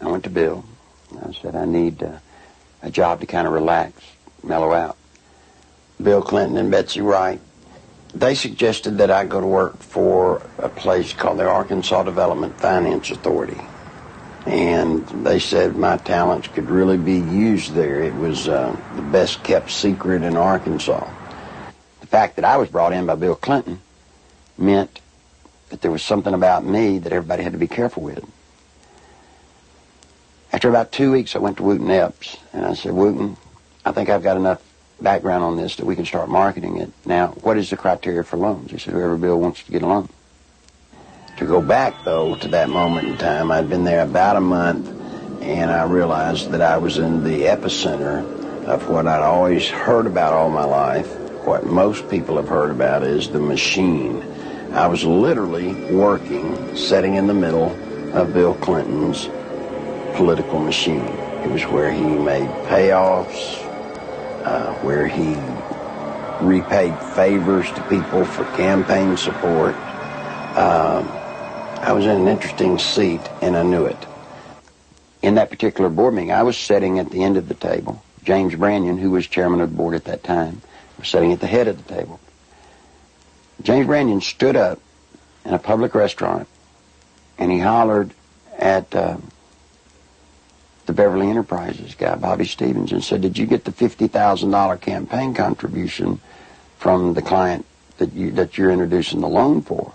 I went to Bill. I said, I need a job to kind of relax, mellow out. Bill Clinton and Betsy Wright, they suggested that I go to work for a place called the Arkansas Development Finance Authority. And they said my talents could really be used there. It was the best kept secret in Arkansas. The fact that I was brought in by Bill Clinton meant that there was something about me that everybody had to be careful with. After about 2 weeks, I went to Wooten Epps, and I said, Wooten, I think I've got enough background on this that we can start marketing it. Now, what is the criteria for loans? He said, whoever Bill wants to get a loan. To go back, though, to that moment in time, I'd been there about a month, and I realized that I was in the epicenter of what I'd always heard about all my life. What most people have heard about is the machine. I was literally working, sitting in the middle of Bill Clinton's political machine. It was where he made payoffs, where he repaid favors to people for campaign support. I was in an interesting seat, and I knew it. In that particular board meeting, I was sitting at the end of the table. James Brannion, who was chairman of the board at that time, was sitting at the head of the table. James Brannion stood up in a public restaurant, and he hollered at the Beverly Enterprises guy, Bobby Stevens, and said, did you get the $50,000 campaign contribution from the client that you're introducing the loan for?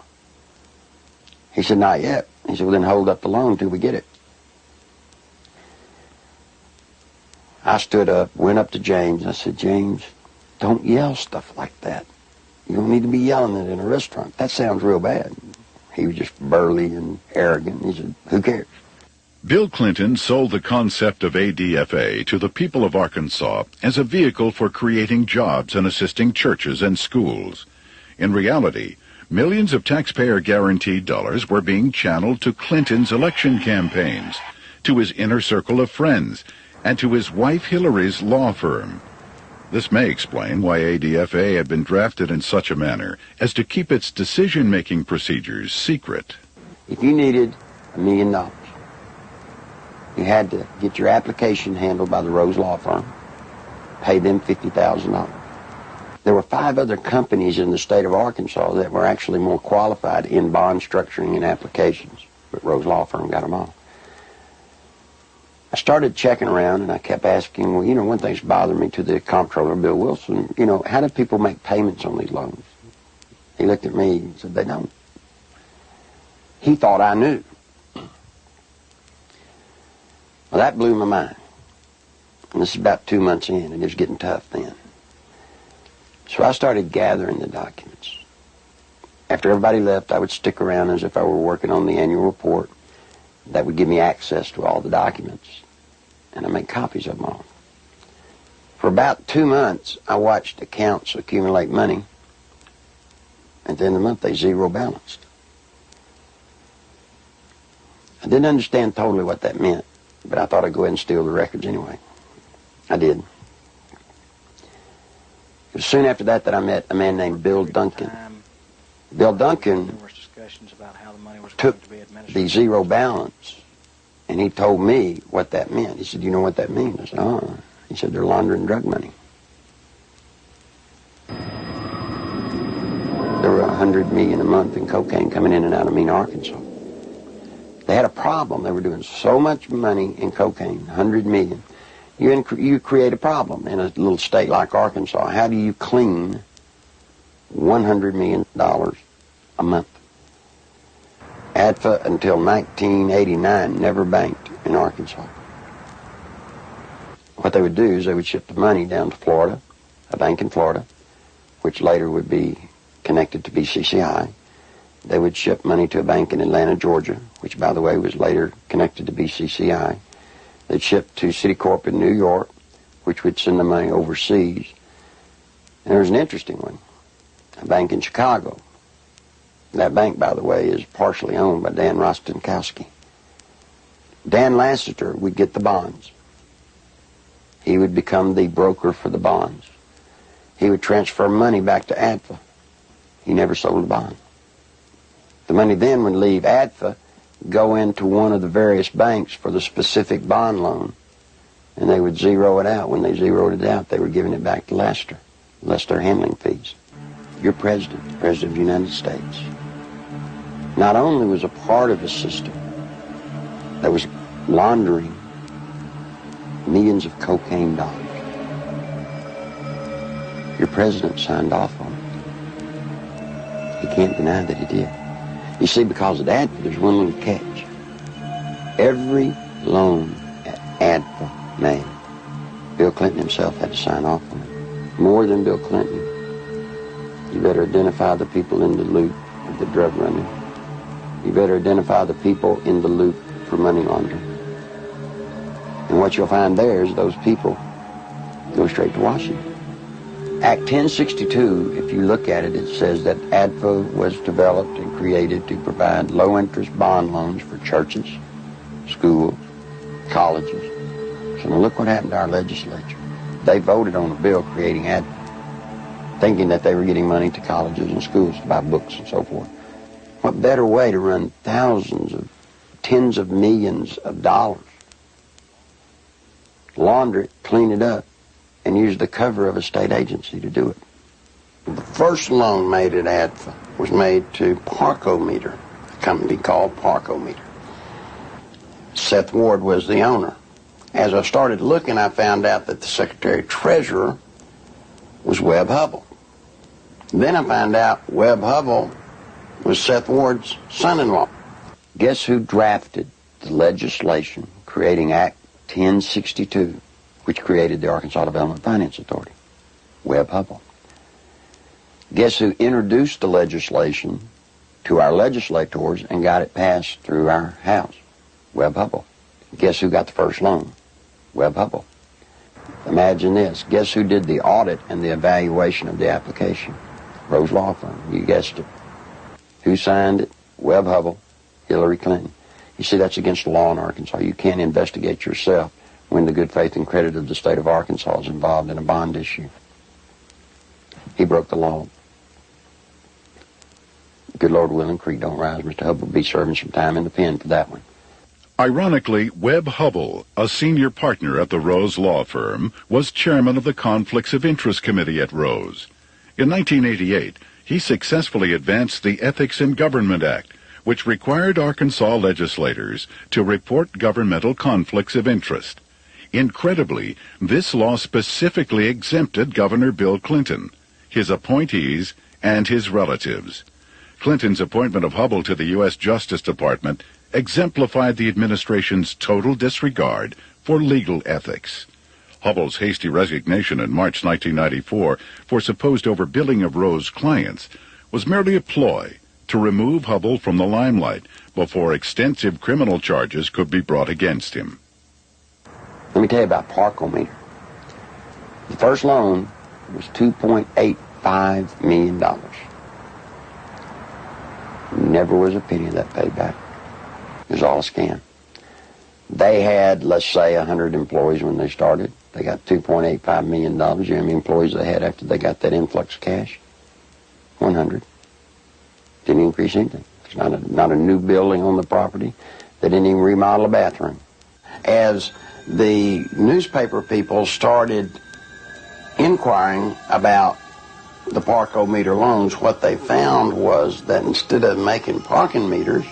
He said, not yet. He said, well, then hold up the loan till we get it. I stood up, went up to James, and I said, James, don't yell stuff like that. You don't need to be yelling it in a restaurant. That sounds real bad. He was just burly and arrogant. He said, who cares? Bill Clinton sold the concept of ADFA to the people of Arkansas as a vehicle for creating jobs and assisting churches and schools. In reality, millions of taxpayer-guaranteed dollars were being channeled to Clinton's election campaigns, to his inner circle of friends, and to his wife Hillary's law firm. This may explain why ADFA had been drafted in such a manner as to keep its decision-making procedures secret. If you needed $1 million, you had to get your application handled by the Rose Law Firm, pay them $50,000. There were 5 other companies in the state of Arkansas that were actually more qualified in bond structuring and applications, but Rose Law Firm got them all. I started checking around, and I kept asking, well, you know, one thing's bothering me to the comptroller, Bill Wilson, you know, how do people make payments on these loans? He looked at me and said, they don't. He thought I knew. Well, that blew my mind. And this is about 2 months in, and it was getting tough then. So I started gathering the documents. After everybody left, I would stick around as if I were working on the annual report. That would give me access to all the documents, and I made copies of them all. For about 2 months, I watched accounts accumulate money. At the end of the month, they zero balanced. I didn't understand totally what that meant, but I thought I'd go ahead and steal the records anyway. I did. It was soon after that I met a man named Bill Duncan. Bill Duncan took the zero balance, and he told me what that meant. He said, you know what that means? I said, oh. He said, they're laundering drug money. There were $100 million a month in cocaine coming in and out of Mena, Arkansas. They had a problem. They were doing so much money in cocaine, $100 million. You create a problem in a little state like Arkansas. How do you clean $100 million a month? ADFA until 1989 never banked in Arkansas. What they would do is they would ship the money down to Florida, a bank in Florida, which later would be connected to BCCI. They would ship money to a bank in Atlanta, Georgia, which, by the way, was later connected to BCCI. They'd ship to Citicorp in New York, which would send the money overseas. And there was an interesting one, a bank in Chicago. That bank, by the way, is partially owned by Dan Rostenkowski. Dan Lassiter would get the bonds. He would become the broker for the bonds. He would transfer money back to ADFA. He never sold a bond. The money then would leave ADFA go into one of the various banks for the specific bond loan, and they would zero it out. When they zeroed it out, they were giving it back to Lester, less their handling fees. Your president, the President of the United States, not only was a part of a system that was laundering millions of cocaine dollars, your president signed off on it. He can't deny that he did. You see, because of that, there's one little catch. Every loan that ADFA made, Bill Clinton himself had to sign off on it. More than Bill Clinton. You better identify the people in the loop of the drug running. You better identify the people in the loop for money laundering. And what you'll find there is those people go straight to Washington. Act 1062, if you look at it, it says that ADFA was developed and created to provide low-interest bond loans for churches, schools, colleges. So now look what happened to our legislature. They voted on a bill creating ADFA, thinking that they were getting money to colleges and schools to buy books and so forth. What better way to run thousands of, tens of millions of dollars, launder it, clean it up, and use the cover of a state agency to do it. The first loan made at ADFA was made to Parkometer, a company called Parkometer. Seth Ward was the owner. As I started looking, I found out that the Secretary Treasurer was Webb Hubbell. Then I found out Webb Hubbell was Seth Ward's son-in-law. Guess who drafted the legislation creating Act 1062, which created the Arkansas Development Finance Authority? Webb Hubbell. Guess who introduced the legislation to our legislators and got it passed through our House? Webb Hubbell. Guess who got the first loan? Webb Hubbell. Imagine this. Guess who did the audit and the evaluation of the application? Rose Law Firm. You guessed it. Who signed it? Webb Hubbell, Hillary Clinton. You see, that's against the law in Arkansas. You can't investigate yourself when the good faith and credit of the state of Arkansas is involved in a bond issue. He broke the law. Good Lord willing, creek don't rise. Mr. Hubbell will be serving some time in the pen for that one. Ironically, Webb Hubbell, a senior partner at the Rose Law Firm, was chairman of the Conflicts of Interest Committee at Rose. In 1988, he successfully advanced the Ethics in Government Act, which required Arkansas legislators to report governmental conflicts of interest. Incredibly, this law specifically exempted Governor Bill Clinton, his appointees, and his relatives. Clinton's appointment of Hubbell to the U.S. Justice Department exemplified the administration's total disregard for legal ethics. Hubbell's hasty resignation in March 1994 for supposed overbilling of Rose clients was merely a ploy to remove Hubbell from the limelight before extensive criminal charges could be brought against him. Let me tell you about Parkometer. The first loan was $2.85 million. Never was a penny of that paid back. It was all a scam. They had, let's say, 100 employees when they started. They got $2.85 million. You know how many employees they had after they got that influx of cash? 100. Didn't increase anything. There's not a new building on the property. They didn't even remodel a bathroom. As the newspaper people started inquiring about the Parkometer loans, what they found was that instead of making parking meters,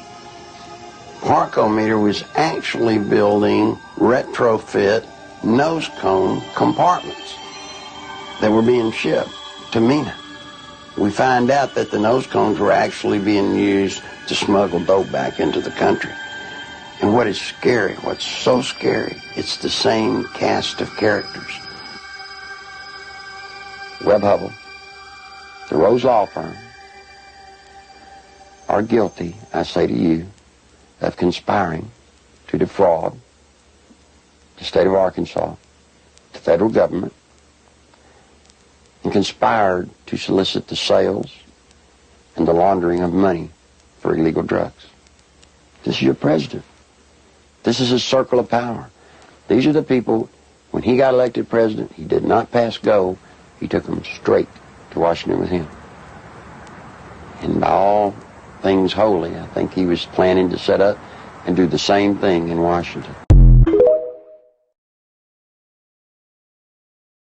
Parkometer was actually building retrofit nose cone compartments that were being shipped to MENA. We find out that the nose cones were actually being used to smuggle dope back into the country. And what is scary, what's so scary, it's the same cast of characters. Webb Hubbell, the Rose Law Firm, are guilty, I say to you, of conspiring to defraud the state of Arkansas, the federal government, and conspired to solicit the sales and the laundering of money for illegal drugs. This is your president. This is his circle of power. These are the people, when he got elected president, he did not pass go. He took them straight to Washington with him. And by all things holy, I think he was planning to set up and do the same thing in Washington.